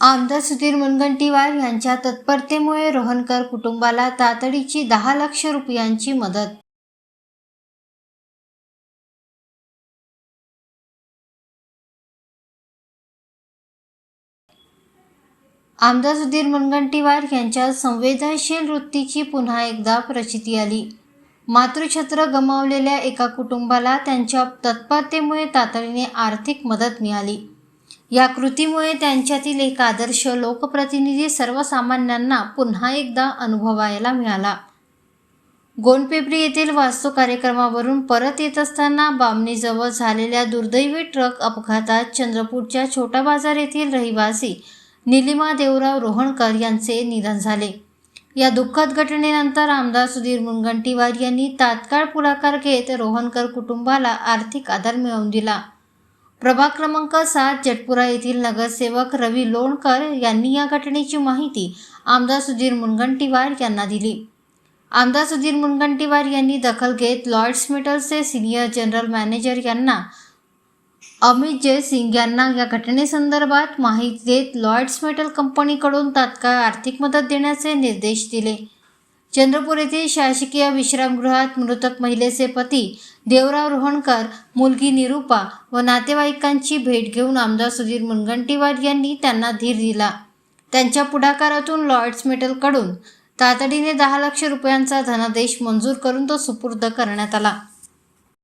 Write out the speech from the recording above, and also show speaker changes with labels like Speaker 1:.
Speaker 1: आमदार सुधीर मुनगंटीवार यांच्या तत्परतेमुळे रोहनकर कुटुंबाला तातडीची 10 लाख रुपयांची मदत. आमदार सुधीर मुनगंटीवार यांच्या संवेदनशील वृत्तीची पुन्हा एकदा प्रचिती आली. मातृछत्र गमावलेल्या एका कुटुंबाला त्यांच्या तत्परतेमुळे तातडीने आर्थिक मदत मिळाली. या कृतीमुळे त्यांच्यातील एक आदर्श लोकप्रतिनिधी सर्वसामान्यांना पुन्हा एकदा अनुभवायला मिळाला. गोंडपिंपरी येथील वास्तू कार्यक्रमावरून परत येत असताना बामणीजवळ झालेल्या दुर्दैवी ट्रक अपघातात चंद्रपूरच्या छोटा बाजार येथील रहिवासी निलिमा देवराव रोहणकर यांचे निधन झाले. या दुःखद घटनेनंतर आमदार सुधीर मुनगंटीवार यांनी तात्काळ पुढाकार घेत रोहणकर कुटुंबाला आर्थिक आधार मिळवून दिला. प्रभाग क्रमांक 7 जटपुरा येथील नगरसेवक रवी लोणकर यांनी या घटनेची माहिती आमदार सुधीर मुनगंटीवार यांना दिली. आमदार सुधीर मुनगंटीवार यांनी दखल घेत लॉयड्स मेटलचे सिनियर जनरल मॅनेजर यांना अमित जयसिंग यांना या घटनेसंदर्भात माहिती देत लॉयड्स मेटल कंपनीकडून तात्काळ आर्थिक मदत देण्याचे निर्देश दिले. चंद्रपूर येथील शासकीय विश्रामगृहात मृतक महिलेचे पती देवराव रोहणकर, मुलगी निरूपा व नातेवाईकांची भेट घेऊन आमदार सुधीर मुनगंटीवार यांनी त्यांना धीर दिला. त्यांच्या पुढाकारातून लॉयड्स मेटलकडून तातडीने 10 लाख रुपयांचा धनादेश मंजूर करून तो सुपूर्द करण्यात आला.